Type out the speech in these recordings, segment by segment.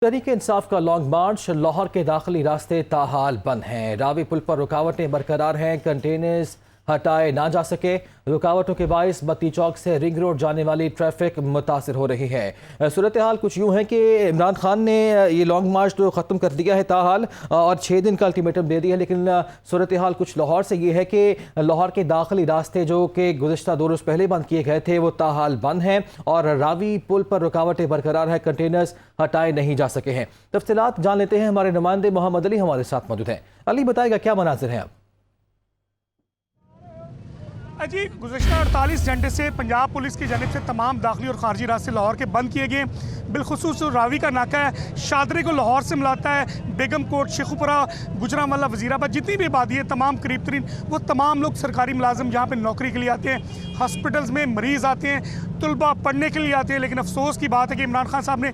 तहरीक इंसाफ का लॉन्ग मार्च लाहौर के दाखिली रास्ते ताहाल बंद हैं। रावी पुल पर रुकावटें बरकरार हैं, कंटेनर्स हटाए ना जा सके। रुकावटों के बायस बत्ती चौक से रिंग रोड जाने वाली ट्रैफिक मुतासिर हो रही है। सूरत हाल कुछ यूँ है कि इमरान खान ने ये लॉन्ग मार्च तो ख़त्म कर दिया है ताहाल और 6 दिन का अल्टीमेटम दे दिया है, लेकिन सूरत हाल कुछ लाहौर से ये है कि लाहौर के दाखिली रास्ते जो कि गुज़श्ता 2 रोज़ पहले बंद किए गए थे वो ताहाल बंद हैं और रावी पुल पर रुकावटें बरकरार है, कंटेनर्स हटाए नहीं जा सके हैं। तफसीलात जान लेते हैं, हमारे नुमाइंदे मोहम्मद अली हमारे साथ मौजूद हैं। अली बताएगा क्या मनाजिर हैं अब? जी, गुज़श्ता 48 घंटे से पंजाब पुलिस की जानिब से तमाम दाखिली और खारजी रास्ते लाहौर के बंद किए गए। बिलखुसूस रावी का नाका है, शादरे को लाहौर से मिलाता है, बेगम कोट, शेखुपुरा, गुजरांवाला, वजीराबाद, जितनी भी आबादी है तमाम करीब तरीन वो तमाम लोग सरकारी मुलाजिम यहाँ पे नौकरी के लिए आते हैं। हॉस्पिटल्स में मरीज़ आते हैं, तुलबा पढ़ने के लिए आते हैं। लेकिन अफसोस की बात है कि इमरान खान साहब ने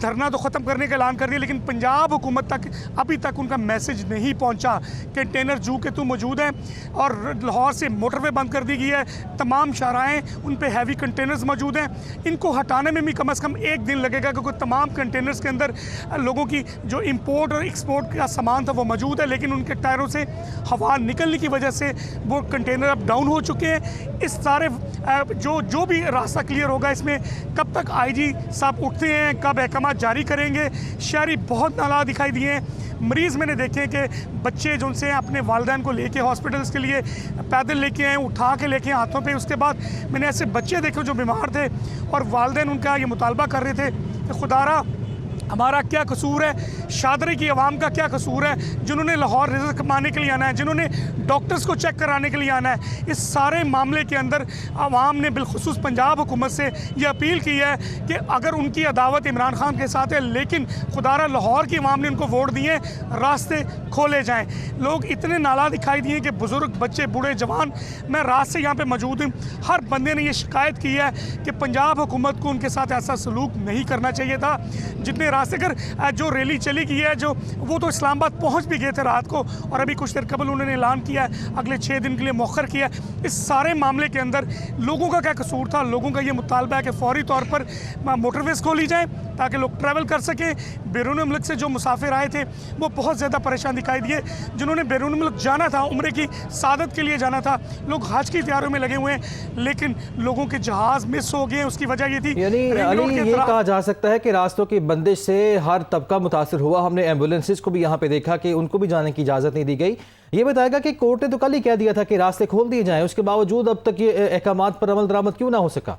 धरना तो ख़त्म करने का ऐलान कर दिया, लेकिन पंजाब हुकूमत तक अभी तक उनका मैसेज नहीं पहुंचा। कंटेनर जू के तू मौजूद हैं और लाहौर से मोटरवे बंद कर दी गई है, तमाम शाहराएँ उन पे हैवी कंटेनर्स मौजूद हैं। इनको हटाने में भी कम से कम 1 दिन लगेगा, क्योंकि तमाम कंटेनर्स के अंदर लोगों की जो इम्पोर्ट और एक्सपोर्ट का सामान था वो मौजूद है, लेकिन उनके टायरों से हवा निकलने की वजह से वो कंटेनर अब डाउन हो चुके हैं। इस सारे जो भी रास्ता क्लियर होगा, इसमें कब तक IG साहब उठते हैं, कब अहकाम जारी करेंगे। शहरी बहुत नाराज़ दिखाई दिए हैं। मरीज़ मैंने देखे कि बच्चे जो उनसे अपने वालिदैन को लेके हॉस्पिटल्स के लिए पैदल लेके आए, उठा के लेके हाथों पे। उसके बाद मैंने ऐसे बच्चे देखे जो बीमार थे और वालिदैन उनका ये मुतालबा कर रहे थे कि खुदारा हमारा क्या कसूर है, शादरे की आवाम का क्या कसूर है, जिन्होंने लाहौर रिज़्क़ कमाने के लिए आना है, जिन्होंने डॉक्टर्स को चेक कराने के लिए आना है। इस सारे मामले के अंदर आवाम ने बिलखुसूस पंजाब हुकूमत से ये अपील की है कि अगर उनकी अदावत इमरान खान के साथ है, लेकिन खुदारा लाहौर की आवाम ने उनको वोट दिए, रास्ते खोले जाएँ। लोग इतने नाला दिखाई दिए कि बुज़ुर्ग, बच्चे, बूढ़े, जवान, मैं रात से यहाँ पर मौजूद हूँ। हर बंदे ने यह शिकायत की है कि पंजाब हुकूमत को उनके साथ ऐसा सलूक नहीं करना चाहिए था। जितने रास्ते कर जो रैली चली गई है, जो वो तो इस्लामाबाद पहुंच भी गए थे रात को, और अभी कुछ देर कबल उन्होंने ऐलान किया है अगले 6 दिन के लिए मौखर किया। इस सारे मामले के अंदर लोगों का क्या कसूर था? लोगों का ये मुतालबा है कि फौरी तौर पर मोटरवेज खोली जाए ताकि लोग ट्रैवल कर सकें। बैरून मुल्क से जो मुसाफिर आए थे वो बहुत ज़्यादा परेशान दिखाई दिए। जिन्होंने बैरून मुल्क जाना था, उम्रे की सादत के लिए जाना था, लोग हज की तैयारियों में लगे हुए हैं, लेकिन लोगों के जहाज़ मिस हो गए। उसकी वजह ये थी, यानी अली ये कहा जा सकता है कि रास्तों की बंदिश से हर तबका मुतासिर हुआ। हमने एम्बुलेंसेज को भी यहाँ पे देखा कि उनको भी जाने की इजाज़त नहीं दी गई। ये बताएगा कि कोर्ट ने तो कल ही कह दिया था कि रास्ते खोल दिए जाएं, उसके बावजूद अब तक ये अहकामात पर अमल दरामद क्यों ना हो सका?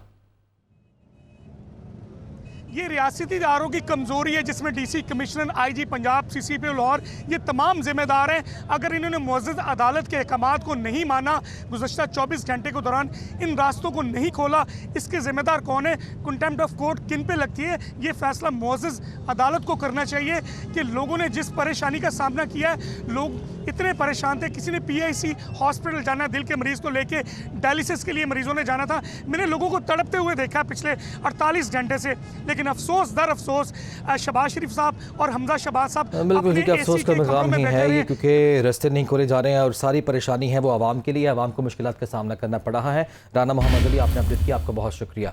ये रियासती इदारों की कमज़ोरी है, जिसमें DC commissioner, IG Punjab, CCP Lahore ये तमाम जिम्मेदार हैं। अगर इन्होंने मुअज़्ज़ज़ अदालत के अहकामात को नहीं माना, गुज़श्ता 24 घंटे के दौरान इन रास्तों को नहीं खोला, इसके ज़िम्मेदार कौन है? कंटेम्प्ट ऑफ कोर्ट किन पे लगती है? ये फैसला मुअज़्ज़ज़ अदालत को करना चाहिए कि लोगों ने जिस परेशानी का सामना किया है, लोग इतने परेशान थे। किसी ने PIC हॉस्पिटल जाना, दिल के मरीज़ को लेके डायलिसिस के लिए मरीज़ों ने जाना था। मैंने लोगों को तड़पते हुए देखा पिछले 48 घंटे से, लेकिन अफसोस दर अफसोस शहबाज शरीफ साहब और हमजा शहबाज साहब बिल्कुल अफसोस का मकाम ही है ये, क्योंकि रास्ते नहीं खोले जा रहे हैं और सारी परेशानी है वो आवाम के लिए, आवाम को मुश्किलात का सामना करना पड़ रहा है। राना मोहम्मद अली, आपने अपडेट किया, आपका बहुत शुक्रिया।